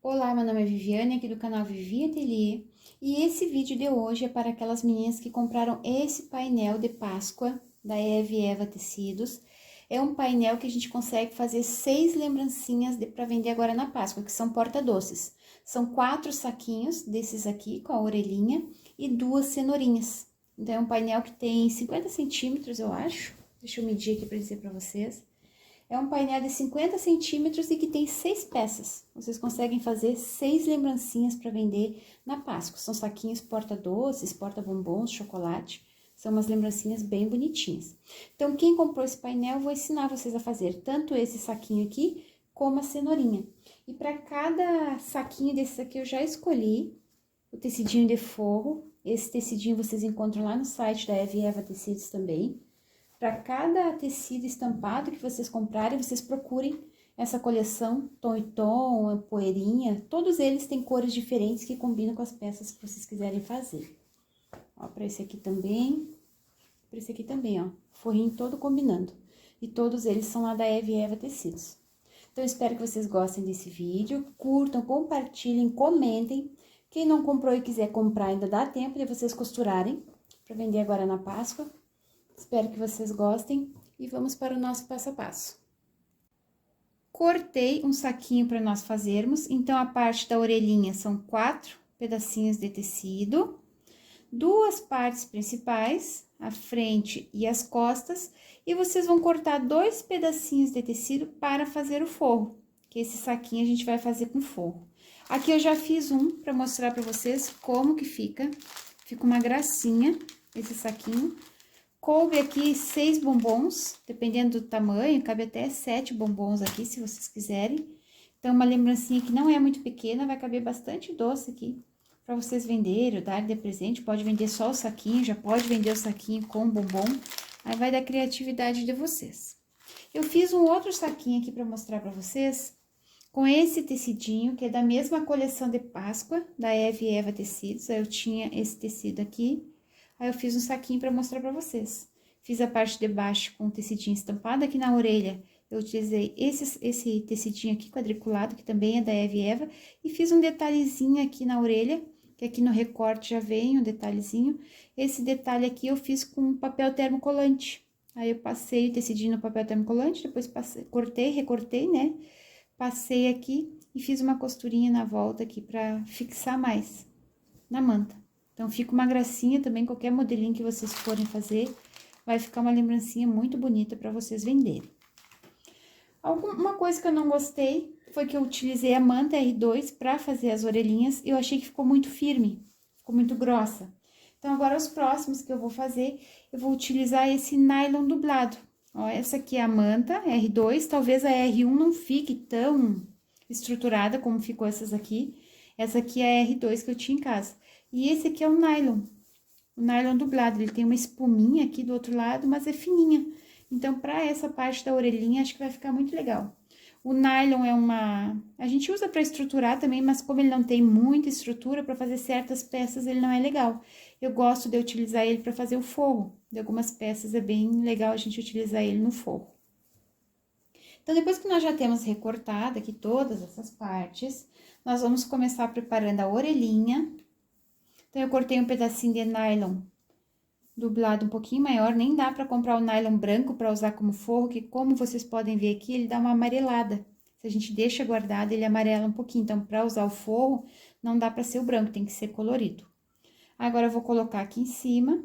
Olá, meu nome é Viviane, aqui do canal Vivi Ateliê, e esse vídeo de hoje é para aquelas meninas que compraram esse painel de Páscoa da Eve Eva Tecidos. É um painel que a gente consegue fazer 6 lembrancinhas para vender agora na Páscoa, que são porta-doces. São 4 saquinhos desses aqui, com a orelhinha, e 2 cenourinhas. Então, é um painel que tem 50 centímetros, eu acho. Deixa eu medir aqui para dizer para vocês. É um painel de 50 centímetros e que tem 6 peças. Vocês conseguem fazer 6 lembrancinhas para vender na Páscoa. São saquinhos porta-doces, porta-bombons, chocolate. São umas lembrancinhas bem bonitinhas. Então, quem comprou esse painel, eu vou ensinar vocês a fazer tanto esse saquinho aqui, como a cenourinha. E para cada saquinho desses aqui, eu já escolhi o tecidinho de forro. Esse tecidinho vocês encontram lá no site da Eve Eva Tecidos também. Para cada tecido estampado que vocês comprarem, vocês procurem essa coleção tom e tom, poeirinha. Todos eles têm cores diferentes que combinam com as peças que vocês quiserem fazer. Ó, para esse aqui também, para esse aqui também, ó, forrinho todo combinando. E todos eles são lá da Eve Eva Tecidos. Então, eu espero que vocês gostem desse vídeo, curtam, compartilhem, comentem. Quem não comprou e quiser comprar, ainda dá tempo de vocês costurarem, para vender agora na Páscoa. Espero que vocês gostem e vamos para o nosso passo a passo. Cortei um saquinho para nós fazermos, então a parte da orelhinha são 4 pedacinhos de tecido, 2 partes principais, a frente e as costas, e vocês vão cortar 2 pedacinhos de tecido para fazer o forro, que esse saquinho a gente vai fazer com forro. Aqui eu já fiz um para mostrar para vocês como que fica uma gracinha esse saquinho. Coube aqui 6 bombons, dependendo do tamanho, cabe até 7 bombons aqui, se vocês quiserem. Então, uma lembrancinha que não é muito pequena, vai caber bastante doce aqui, para vocês venderem, ou darem de presente. Pode vender só o saquinho, já pode vender o saquinho com bombom, aí vai da criatividade de vocês. Eu fiz um outro saquinho aqui para mostrar para vocês, com esse tecidinho, que é da mesma coleção de Páscoa, da Eve Eva Tecidos. Aí eu tinha esse tecido aqui. Aí, eu fiz um saquinho para mostrar para vocês. Fiz a parte de baixo com tecidinho estampado. Aqui na orelha, eu utilizei esse tecidinho aqui quadriculado, que também é da Eve Eva. E fiz um detalhezinho aqui na orelha, que aqui no recorte já vem um detalhezinho. Esse detalhe aqui eu fiz com papel termocolante. Aí, eu passei o tecidinho no papel termocolante, depois passei, cortei, recortei, né? Passei aqui e fiz uma costurinha na volta aqui pra fixar mais na manta. Então, fica uma gracinha também, qualquer modelinho que vocês forem fazer, vai ficar uma lembrancinha muito bonita para vocês venderem. Uma coisa que eu não gostei foi que eu utilizei a manta R2 para fazer as orelhinhas e eu achei que ficou muito firme, ficou muito grossa. Então, agora os próximos que eu vou fazer, eu vou utilizar esse nylon dublado. Ó, essa aqui é a manta R2, talvez a R1 não fique tão estruturada como ficou essas aqui. Essa aqui é a R2 que eu tinha em casa. E esse aqui é o nylon dublado, ele tem uma espuminha aqui do outro lado, mas é fininha. Então, pra essa parte da orelhinha, acho que vai ficar muito legal. O nylon a gente usa pra estruturar também, mas como ele não tem muita estrutura, pra fazer certas peças ele não é legal. Eu gosto de utilizar ele pra fazer o forro. De algumas peças é bem legal a gente utilizar ele no forro. Então, depois que nós já temos recortado aqui todas essas partes, nós vamos começar preparando a orelhinha. Então, eu cortei um pedacinho de nylon dublado um pouquinho maior, nem dá pra comprar o nylon branco pra usar como forro, que como vocês podem ver aqui, ele dá uma amarelada. Se a gente deixa guardado, ele amarela um pouquinho, então, pra usar o forro, não dá pra ser o branco, tem que ser colorido. Agora, eu vou colocar aqui em cima.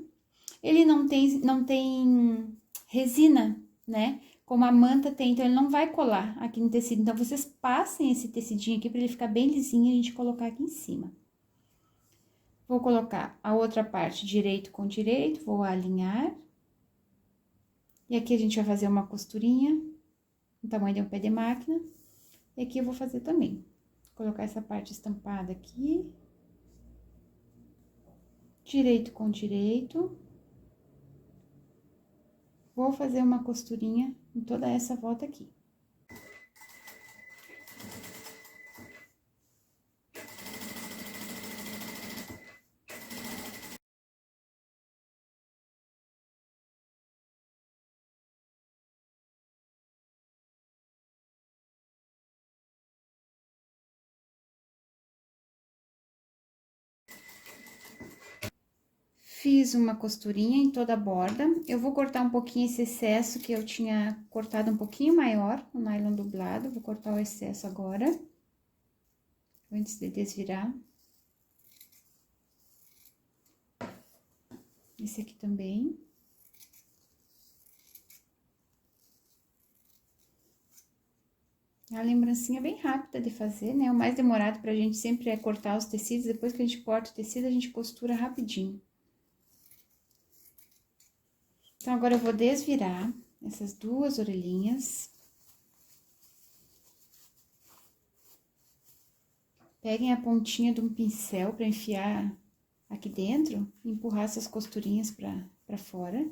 Ele não tem resina, né? Como a manta tem, então ele não vai colar aqui no tecido. Então, vocês passem esse tecidinho aqui pra ele ficar bem lisinho e a gente colocar aqui em cima. Vou colocar a outra parte direito com direito, vou alinhar. E aqui a gente vai fazer uma costurinha, no tamanho de um pé de máquina. E aqui eu vou fazer também. Vou colocar essa parte estampada aqui. Direito com direito. Vou fazer uma costurinha em toda essa volta aqui. Fiz uma costurinha em toda a borda. Eu vou cortar um pouquinho esse excesso que eu tinha cortado um pouquinho maior, o nylon dublado. Vou cortar o excesso agora, antes de desvirar. Esse aqui também. A lembrancinha é bem rápida de fazer, né? O mais demorado pra gente sempre é cortar os tecidos. Depois que a gente corta o tecido, a gente costura rapidinho. Então, agora eu vou desvirar essas duas orelhinhas. Peguem a pontinha de um pincel pra enfiar aqui dentro e empurrar essas costurinhas pra fora.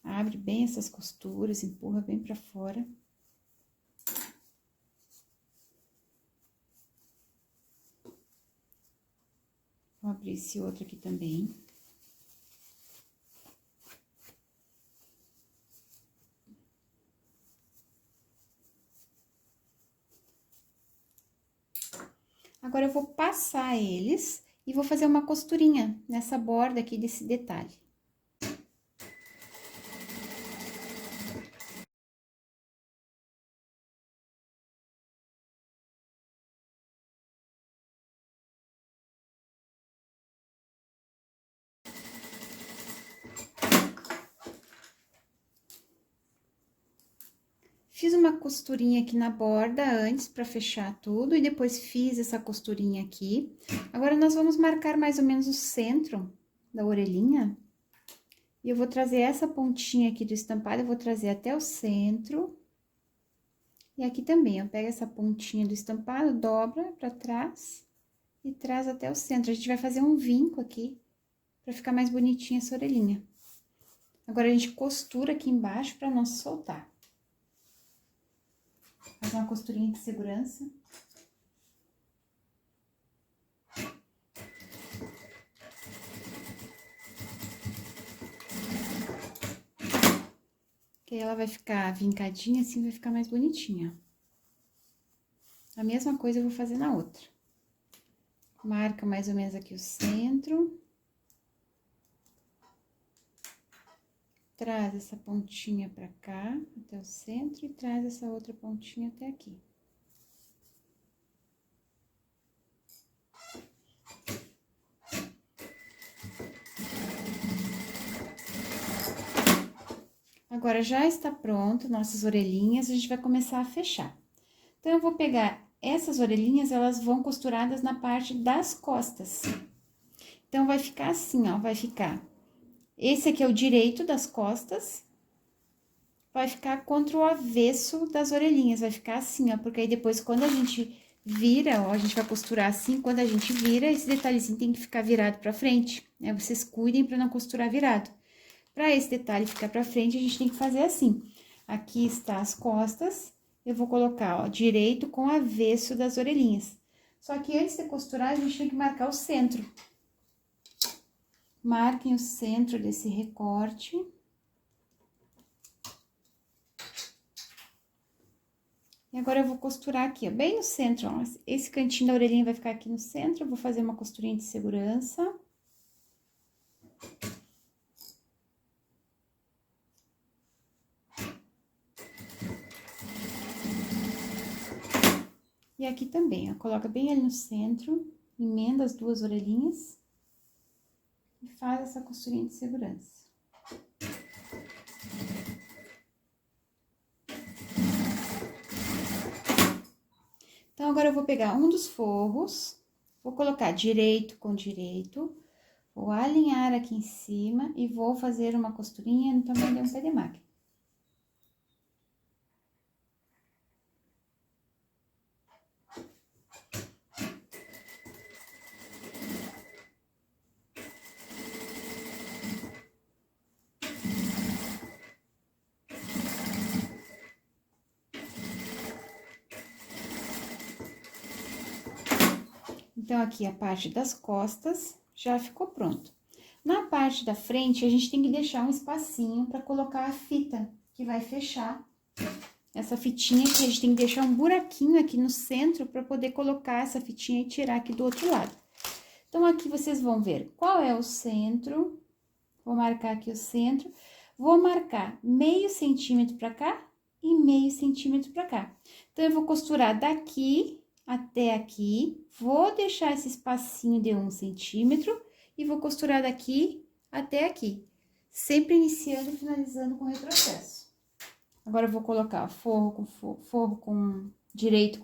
Abre bem essas costuras, empurra bem pra fora. Vou abrir esse outro aqui também. Agora, eu vou passar eles e vou fazer uma costurinha nessa borda aqui desse detalhe. Fiz uma costurinha aqui na borda antes pra fechar tudo e depois fiz essa costurinha aqui. Agora, nós vamos marcar mais ou menos o centro da orelhinha. E eu vou trazer essa pontinha aqui do estampado, eu vou trazer até o centro. E aqui também, eu pego essa pontinha do estampado, dobra pra trás e traz até o centro. A gente vai fazer um vinco aqui pra ficar mais bonitinha essa orelhinha. Agora, a gente costura aqui embaixo pra não soltar. Fazer uma costurinha de segurança. Que aí ela vai ficar vincadinha, assim vai ficar mais bonitinha. A mesma coisa eu vou fazer na outra. Marca mais ou menos aqui o centro. Traz essa pontinha pra cá, até o centro, e traz essa outra pontinha até aqui. Agora, já está pronto nossas orelhinhas, a gente vai começar a fechar. Então, eu vou pegar essas orelhinhas, elas vão costuradas na parte das costas. Então, vai ficar assim, ó, vai ficar... Esse aqui é o direito das costas, vai ficar contra o avesso das orelhinhas, vai ficar assim, ó, porque aí depois quando a gente vira, ó, a gente vai costurar assim, quando a gente vira, esse detalhezinho tem que ficar virado pra frente, né? Vocês cuidem pra não costurar virado. Pra esse detalhe ficar pra frente, a gente tem que fazer assim. Aqui está as costas, eu vou colocar, ó, direito com avesso das orelhinhas. Só que antes de costurar, a gente tem que marcar o centro. Marquem o centro desse recorte. E agora, eu vou costurar aqui, ó, bem no centro, ó. Esse cantinho da orelhinha vai ficar aqui no centro, eu vou fazer uma costurinha de segurança. E aqui também, ó, coloca bem ali no centro, emenda as duas orelhinhas. E faz essa costurinha de segurança. Então, agora eu vou pegar um dos forros, vou colocar direito com direito, vou alinhar aqui em cima e vou fazer uma costurinha no tamanho de um pé de máquina. Então, aqui a parte das costas já ficou pronto. Na parte da frente, a gente tem que deixar um espacinho para colocar a fita, que vai fechar essa fitinha que a gente tem que deixar um buraquinho aqui no centro para poder colocar essa fitinha e tirar aqui do outro lado. Então, aqui vocês vão ver qual é o centro. Vou marcar aqui o centro. Vou marcar meio centímetro para cá e meio centímetro para cá. Então, eu vou costurar daqui até aqui. Vou deixar esse espacinho de 1 centímetro e vou costurar daqui até aqui. Sempre iniciando e finalizando com retrocesso. Agora, eu vou colocar forro com direito.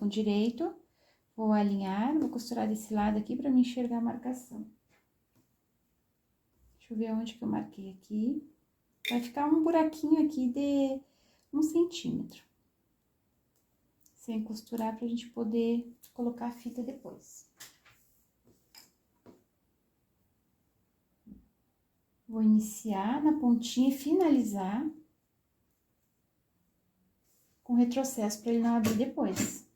Vou alinhar, vou costurar desse lado aqui para me enxergar a marcação. Deixa eu ver onde que eu marquei aqui. Vai ficar um buraquinho aqui de 1 centímetro. Sem costurar pra gente poder colocar a fita depois. Vou iniciar na pontinha e finalizar com retrocesso para ele não abrir depois.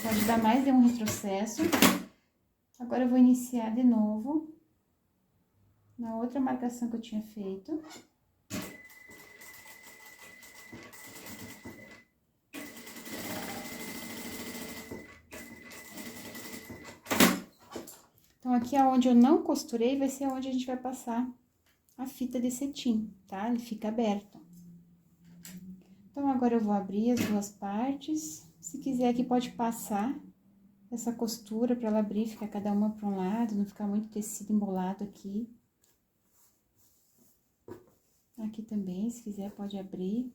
Pode dar mais de um retrocesso. Agora, eu vou iniciar de novo na outra marcação que eu tinha feito. Então, aqui aonde eu não costurei, vai ser onde a gente vai passar a fita de cetim, tá? Ele fica aberto. Então, agora eu vou abrir as duas partes. Se quiser aqui, pode passar essa costura para ela abrir, ficar cada uma para um lado, não ficar muito tecido embolado aqui. Aqui também, se quiser, pode abrir.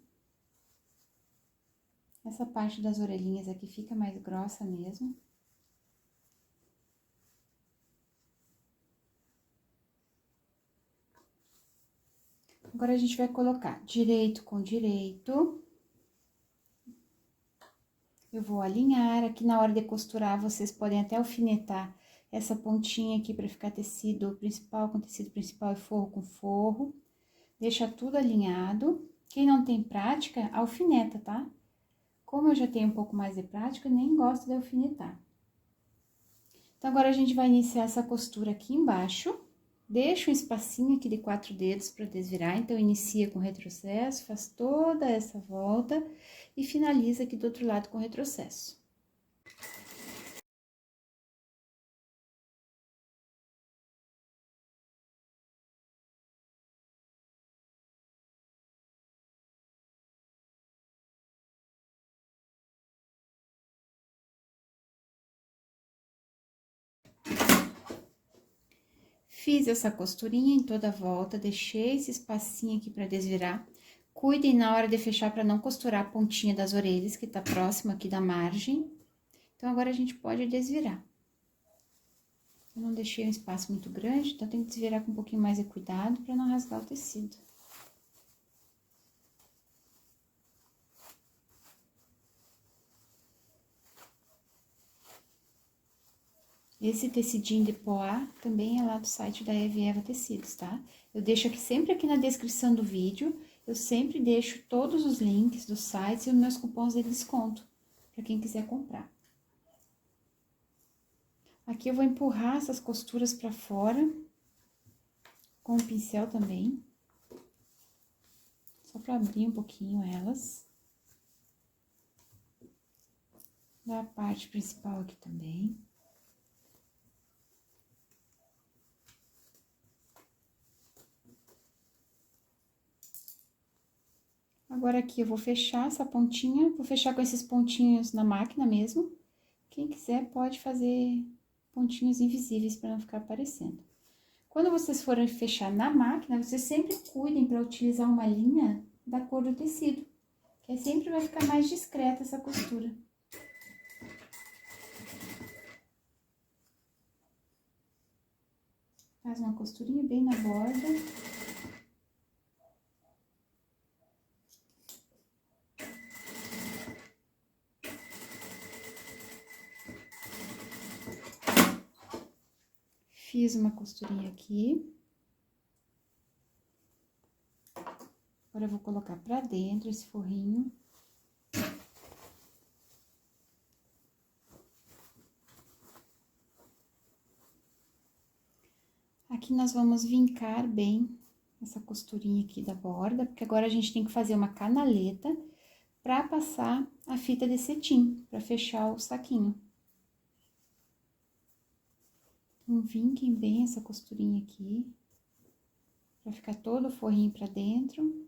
Essa parte das orelhinhas aqui fica mais grossa mesmo. Agora, a gente vai colocar direito com direito. Eu vou alinhar, aqui na hora de costurar, vocês podem até alfinetar essa pontinha aqui para ficar tecido principal com tecido principal e forro com forro. Deixa tudo alinhado. Quem não tem prática, alfineta, tá? Como eu já tenho um pouco mais de prática, eu nem gosto de alfinetar. Então, agora a gente vai iniciar essa costura aqui embaixo. Deixa um espacinho aqui de 4 dedos para desvirar, então, inicia com retrocesso, faz toda essa volta e finaliza aqui do outro lado com retrocesso. Fiz essa costurinha em toda a volta, deixei esse espacinho aqui para desvirar. Cuidem na hora de fechar para não costurar a pontinha das orelhas, que tá próxima aqui da margem. Então, agora a gente pode desvirar. Eu não deixei um espaço muito grande, então tem que desvirar com um pouquinho mais de cuidado para não rasgar o tecido. Esse tecidinho de poá também é lá do site da Eve Eva Tecidos, tá? Eu deixo aqui sempre aqui na descrição do vídeo, eu sempre deixo todos os links dos sites e os meus cupons de desconto, para quem quiser comprar. Aqui eu vou empurrar essas costuras para fora, com o pincel também, só para abrir um pouquinho elas. Da parte principal aqui também. Agora, aqui eu vou fechar essa pontinha, vou fechar com esses pontinhos na máquina mesmo. Quem quiser pode fazer pontinhos invisíveis para não ficar aparecendo. Quando vocês forem fechar na máquina, vocês sempre cuidem para utilizar uma linha da cor do tecido, que aí sempre vai ficar mais discreta essa costura. Faz uma costurinha bem na borda. Fiz uma costurinha aqui. Agora, eu vou colocar pra dentro esse forrinho. Aqui nós vamos vincar bem essa costurinha aqui da borda, porque agora a gente tem que fazer uma canaleta pra passar a fita de cetim, pra fechar o saquinho. Então, vinquem bem essa costurinha aqui, pra ficar todo o forrinho pra dentro.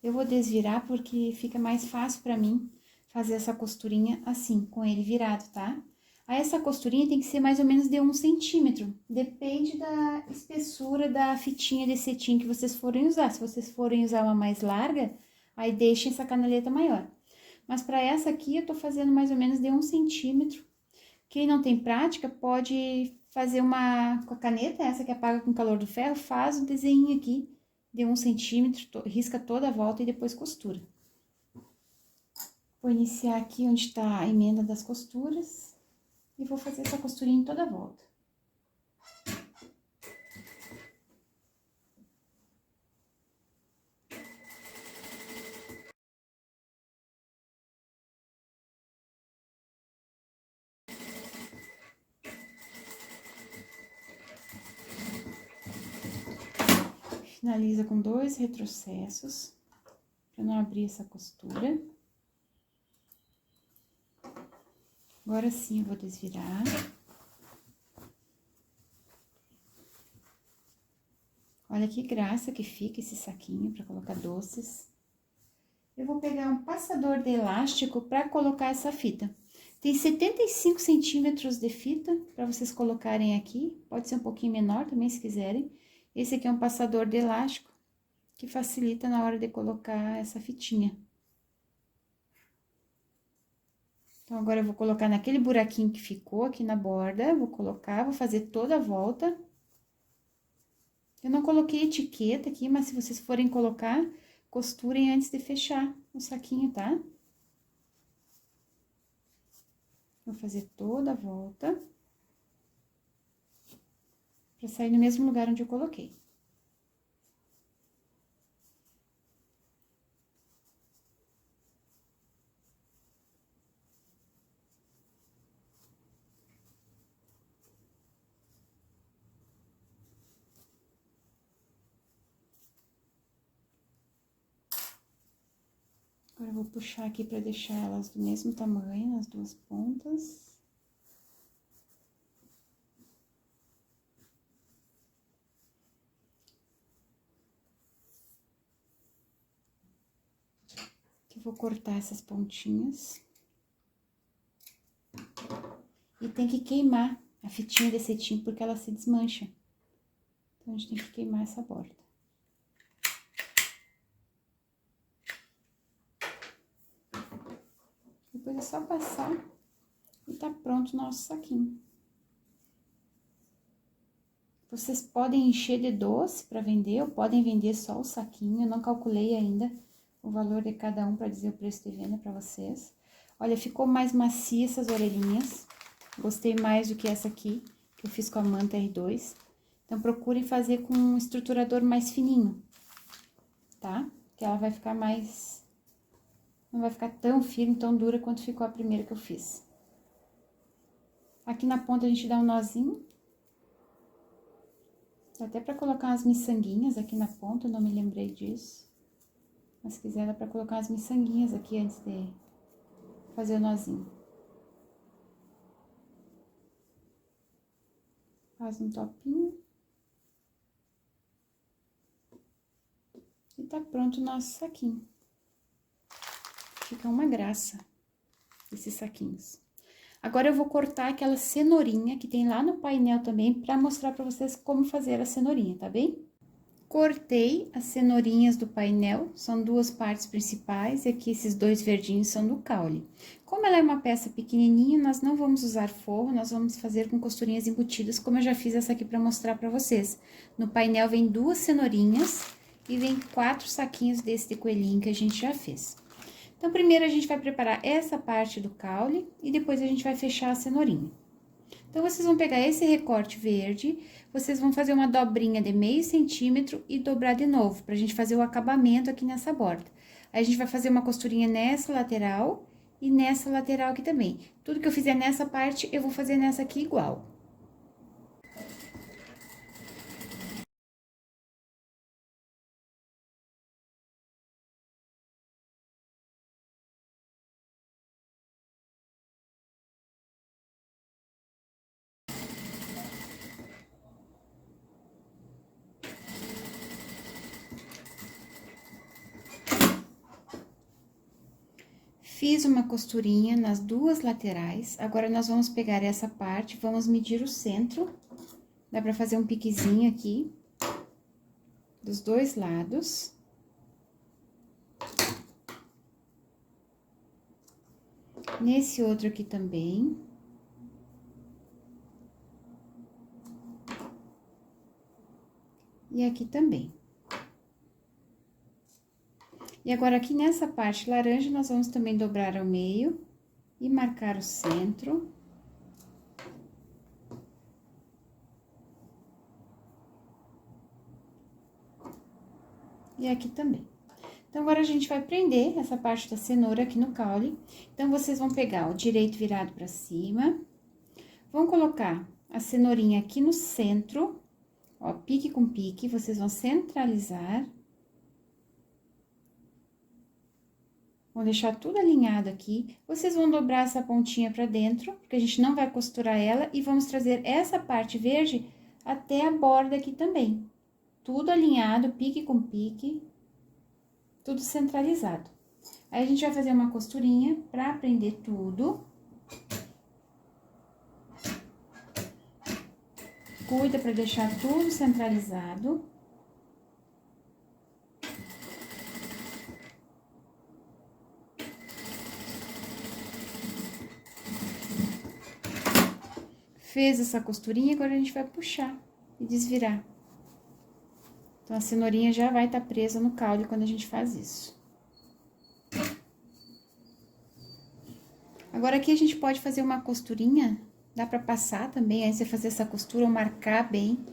Eu vou desvirar porque fica mais fácil pra mim fazer essa costurinha assim, com ele virado, tá? Aí, essa costurinha tem que ser mais ou menos de 1 centímetro. Depende da espessura da fitinha de cetim que vocês forem usar. Se vocês forem usar uma mais larga, aí deixem essa canaleta maior. Mas pra essa aqui, eu tô fazendo mais ou menos de 1 centímetro. Quem não tem prática, pode fazer uma com a caneta, essa que apaga com o calor do ferro, faz o desenho aqui de 1 centímetro, risca toda a volta e depois costura. Vou iniciar aqui onde está a emenda das costuras e vou fazer essa costurinha em toda a volta. Finaliza com 2 retrocessos, para não abrir essa costura. Agora sim, eu vou desvirar. Olha que graça que fica esse saquinho para colocar doces. Eu vou pegar um passador de elástico para colocar essa fita. Tem 75 centímetros de fita para vocês colocarem aqui. Pode ser um pouquinho menor também, se quiserem. Esse aqui é um passador de elástico que facilita na hora de colocar essa fitinha. Então, agora eu vou colocar naquele buraquinho que ficou aqui na borda. Vou colocar, vou fazer toda a volta. Eu não coloquei etiqueta aqui, mas se vocês forem colocar, costurem antes de fechar o saquinho, tá? Vou fazer toda a volta. Pra sair no mesmo lugar onde eu coloquei. Agora, eu vou puxar aqui pra deixar elas do mesmo tamanho, nas duas pontas. Aqui eu vou cortar essas pontinhas. E tem que queimar a fitinha de cetim, porque ela se desmancha. Então, a gente tem que queimar essa borda. Depois é só passar e tá pronto o nosso saquinho. Vocês podem encher de doce para vender, ou podem vender só o saquinho. Eu não calculei ainda o valor de cada um para dizer o preço de venda para vocês. Olha, ficou mais macia essas orelhinhas. Gostei mais do que essa aqui, que eu fiz com a manta R2. Então, procurem fazer com um estruturador mais fininho, tá? Que ela vai ficar mais... não vai ficar tão firme, tão dura quanto ficou a primeira que eu fiz. Aqui na ponta a gente dá um nozinho. Dá até pra colocar umas miçanguinhas aqui na ponta, eu não me lembrei disso. Mas se quiser, dá pra colocar umas miçanguinhas aqui antes de fazer o nozinho. Faz um topinho. E tá pronto o nosso saquinho. Fica uma graça esses saquinhos. Agora, eu vou cortar aquela cenourinha que tem lá no painel também, pra mostrar pra vocês como fazer a cenourinha, tá bem? Cortei as cenourinhas do painel, são duas partes principais, e aqui esses dois verdinhos são do caule. Como ela é uma peça pequenininha, nós não vamos usar forro, nós vamos fazer com costurinhas embutidas, como eu já fiz essa aqui pra mostrar pra vocês. No painel vem duas cenourinhas e vem 4 saquinhos desse de coelhinho que a gente já fez. Então, primeiro a gente vai preparar essa parte do caule e depois a gente vai fechar a cenourinha. Então, vocês vão pegar esse recorte verde, vocês vão fazer uma dobrinha de meio centímetro e dobrar de novo, pra gente fazer o acabamento aqui nessa borda. Aí, a gente vai fazer uma costurinha nessa lateral e nessa lateral aqui também. Tudo que eu fizer nessa parte, eu vou fazer nessa aqui igual. Fiz uma costurinha nas duas laterais. Agora, nós vamos pegar essa parte, vamos medir o centro. Dá pra fazer um piquezinho aqui, dos dois lados. Nesse outro aqui também. E aqui também. E agora, aqui nessa parte laranja, nós vamos também dobrar ao meio e marcar o centro. E aqui também. Então, agora a gente vai prender essa parte da cenoura aqui no caule. Então, vocês vão pegar o direito virado pra cima, vão colocar a cenourinha aqui no centro, ó, pique com pique, vocês vão centralizar. Vão deixar tudo alinhado aqui. Vocês vão dobrar essa pontinha pra dentro, porque a gente não vai costurar ela, e vamos trazer essa parte verde até a borda aqui também. Tudo alinhado, pique com pique, tudo centralizado. Aí, a gente vai fazer uma costurinha pra prender tudo. Cuida pra deixar tudo centralizado. Fez essa costurinha, agora a gente vai puxar e desvirar. Então, a cenourinha já vai estar presa no caule quando a gente faz isso. Agora, aqui a gente pode fazer uma costurinha, dá pra passar também, aí você fazer essa costura ou marcar bem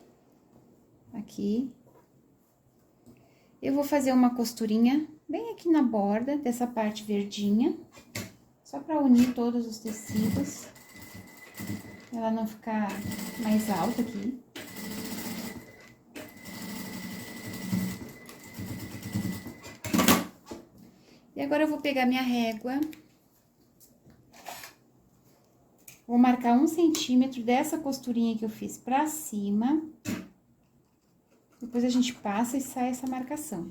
aqui. Eu vou fazer uma costurinha bem aqui na borda dessa parte verdinha, só pra unir todos os tecidos, ela não ficar mais alta aqui. E agora, eu vou pegar minha régua, vou marcar 1 centímetro dessa costurinha que eu fiz pra cima. Depois, a gente passa e sai essa marcação.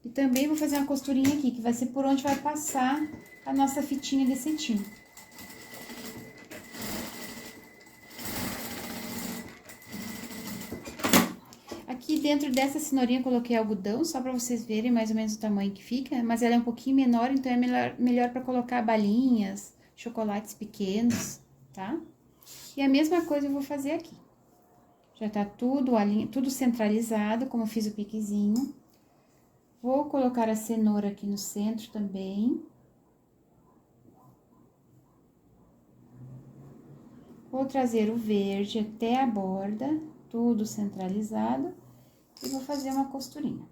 E também vou fazer uma costurinha aqui, que vai ser por onde vai passar a nossa fitinha de cetim. Aqui dentro dessa cenourinha eu coloquei algodão, só pra vocês verem mais ou menos o tamanho que fica, mas ela é um pouquinho menor, então é melhor pra colocar balinhas, chocolates pequenos, tá? E a mesma coisa eu vou fazer aqui. Já tá tudo centralizado, como eu fiz o piquezinho. Vou colocar a cenoura aqui no centro também. Vou trazer o verde até a borda, tudo centralizado. E vou fazer uma costurinha.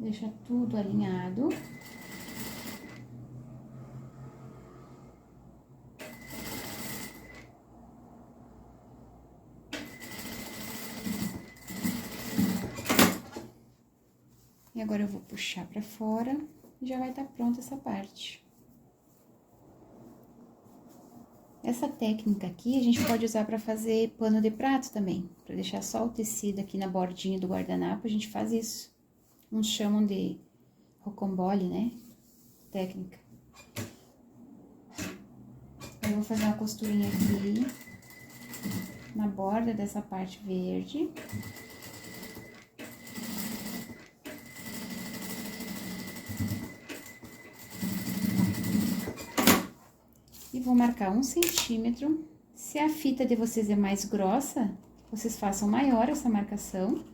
Deixa tudo alinhado. E agora, eu vou puxar pra fora e já vai estar pronta essa parte. Essa técnica aqui, a gente pode usar pra fazer pano de prato também. Pra deixar só o tecido aqui na bordinha do guardanapo, a gente faz isso. Uns chamam de rocambole, né? Técnica. Eu vou fazer uma costurinha aqui na borda dessa parte verde. E vou marcar 1 centímetro. Se a fita de vocês é mais grossa, vocês façam maior essa marcação.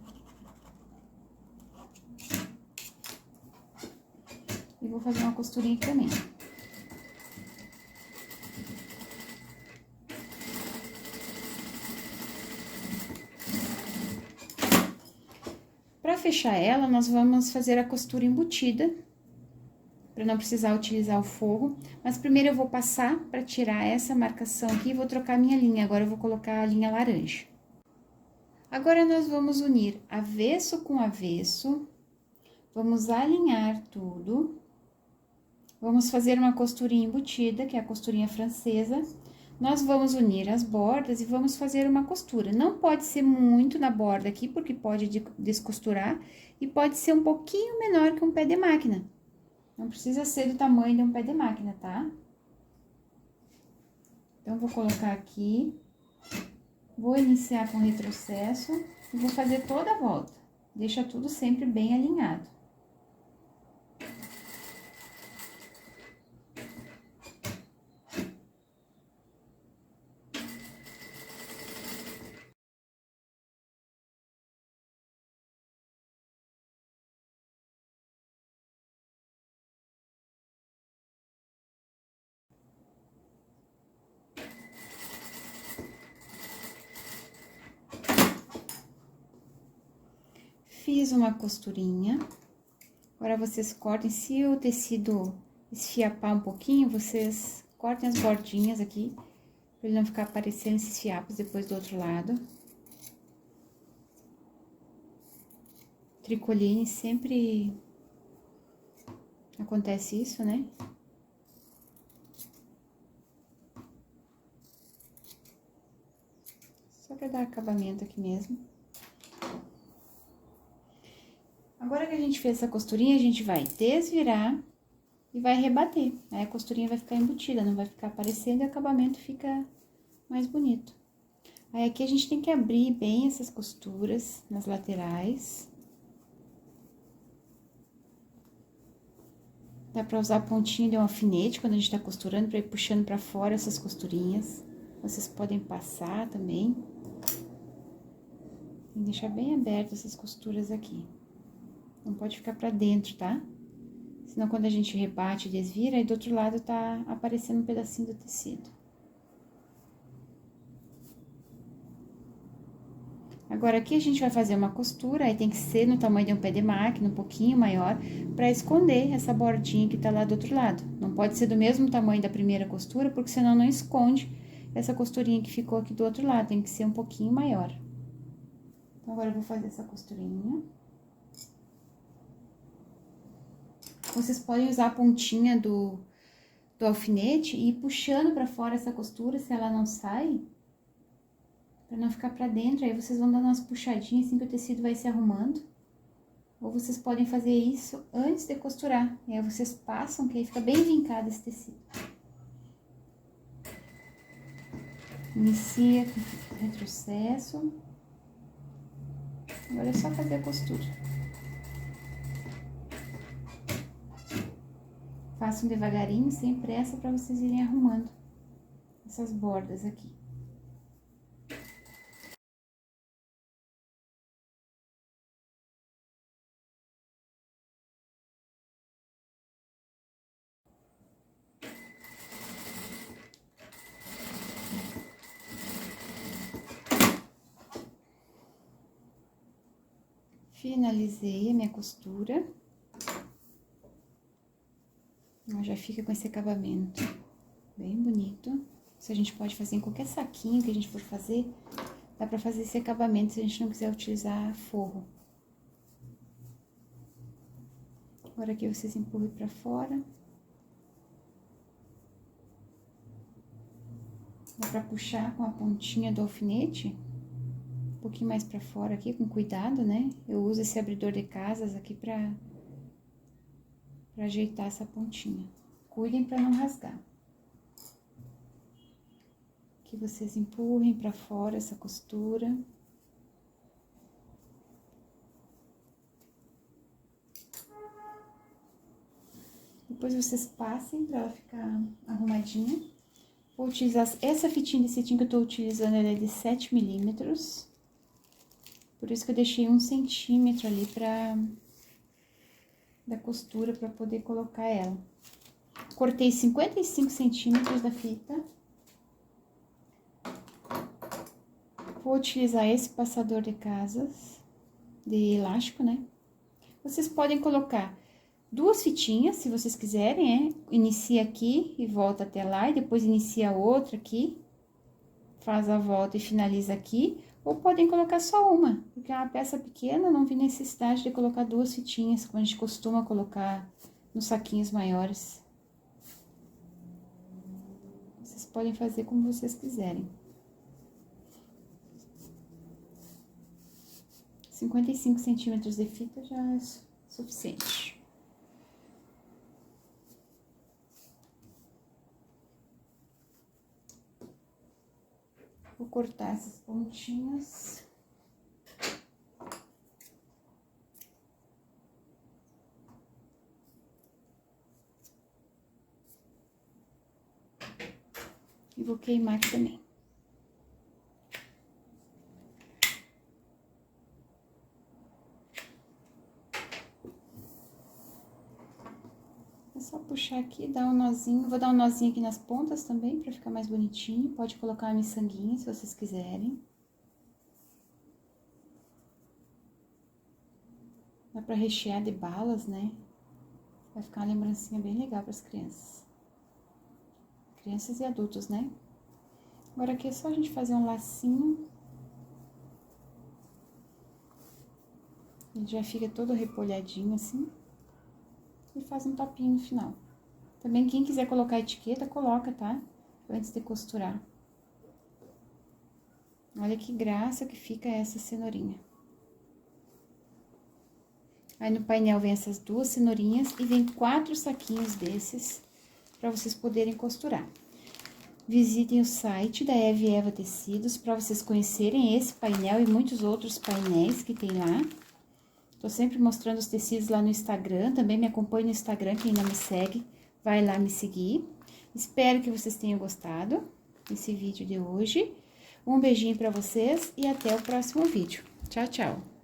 E vou fazer uma costurinha aqui também. Para fechar ela, nós vamos fazer a costura embutida, para não precisar utilizar o forro. Mas primeiro eu vou passar para tirar essa marcação aqui e vou trocar minha linha. Agora eu vou colocar a linha laranja. Agora, nós vamos unir avesso com avesso, vamos alinhar tudo. Vamos fazer uma costurinha embutida, que é a costurinha francesa. Nós vamos unir as bordas e vamos fazer uma costura. Não pode ser muito na borda aqui, porque pode descosturar, e pode ser um pouquinho menor que um pé de máquina. Não precisa ser do tamanho de um pé de máquina, tá? Então, vou colocar aqui, vou iniciar com retrocesso e vou fazer toda a volta. Deixa tudo sempre bem alinhado. Fiz uma costurinha. Agora, vocês cortem, se o tecido esfiapar um pouquinho, vocês cortem as bordinhas aqui, pra ele não ficar aparecendo esses fiapos depois do outro lado. Tricoline sempre acontece isso, né? Só pra dar acabamento aqui mesmo. Agora que a gente fez essa costurinha, a gente vai desvirar e vai rebater. Aí a costurinha vai ficar embutida, não vai ficar aparecendo e o acabamento fica mais bonito. Aí aqui a gente tem que abrir bem essas costuras nas laterais. Dá pra usar pontinho de um alfinete quando a gente tá costurando, pra ir puxando pra fora essas costurinhas. Vocês podem passar também. Tem que deixar bem aberto essas costuras aqui. Não pode ficar pra dentro, tá? Senão, quando a gente rebate e desvira, aí do outro lado tá aparecendo um pedacinho do tecido. Agora, aqui a gente vai fazer uma costura, aí tem que ser no tamanho de um pé de máquina, um pouquinho maior, pra esconder essa bordinha que tá lá do outro lado. Não pode ser do mesmo tamanho da primeira costura, porque senão não esconde essa costurinha que ficou aqui do outro lado, tem que ser um pouquinho maior. Então, agora eu vou fazer essa costurinha. Vocês podem usar a pontinha do alfinete e ir puxando pra fora essa costura, se ela não sai, pra não ficar pra dentro. Aí vocês vão dando umas puxadinhas assim que o tecido vai se arrumando. Ou vocês podem fazer isso antes de costurar. E aí vocês passam, que aí fica bem vincado esse tecido. Inicia com retrocesso. Agora é só fazer a costura. Façam devagarinho, sem pressa, pra vocês irem arrumando essas bordas aqui. Finalizei a minha costura. Ela já fica com esse acabamento bem bonito. Isso a gente pode fazer em qualquer saquinho que a gente for fazer. Dá pra fazer esse acabamento se a gente não quiser utilizar forro. Agora aqui vocês empurram pra fora. Dá pra puxar com a pontinha do alfinete. Um pouquinho mais pra fora aqui, com cuidado, né? Eu uso esse abridor de casas aqui pra ajeitar essa pontinha. Cuidem pra não rasgar. Que vocês empurrem pra fora essa costura. Depois vocês passem pra ela ficar arrumadinha. Vou utilizar essa fitinha de cetim que eu tô utilizando, ela é de 7 milímetros. Por isso que eu deixei 1 centímetro ali da costura pra poder colocar ela. Cortei 55 centímetros da fita. Vou utilizar esse passador de casas, de elástico, né? Vocês podem colocar 2 fitinhas, se vocês quiserem, inicia aqui e volta até lá, e depois inicia outra aqui, faz a volta e finaliza aqui, ou podem colocar só uma, porque é uma peça pequena, não vi necessidade de colocar 2 fitinhas, como a gente costuma colocar nos saquinhos maiores. Vocês podem fazer como vocês quiserem. 55 centímetros de fita já é suficiente. Vou cortar essas pontinhas. E vou queimar aqui também. É só puxar aqui, dar um nozinho. Vou dar um nozinho aqui nas pontas também, pra ficar mais bonitinho. Pode colocar uma miçanguinha, se vocês quiserem. Dá pra rechear de balas, né? Vai ficar uma lembrancinha bem legal pras crianças. Crianças e adultos, né? Agora aqui é só a gente fazer um lacinho. Ele já fica todo repolhadinho assim. E faz um topinho no final. Também quem quiser colocar etiqueta, coloca, tá? Antes de costurar. Olha que graça que fica essa cenourinha. Aí no painel vem essas 2 cenourinhas e vem 4 saquinhos desses para vocês poderem costurar. Visitem o site da Eve Eva Tecidos para vocês conhecerem esse painel e muitos outros painéis que tem lá. Tô sempre mostrando os tecidos lá no Instagram, também me acompanhe no Instagram, quem não me segue, vai lá me seguir. Espero que vocês tenham gostado desse vídeo de hoje. Um beijinho para vocês e até o próximo vídeo. Tchau, tchau!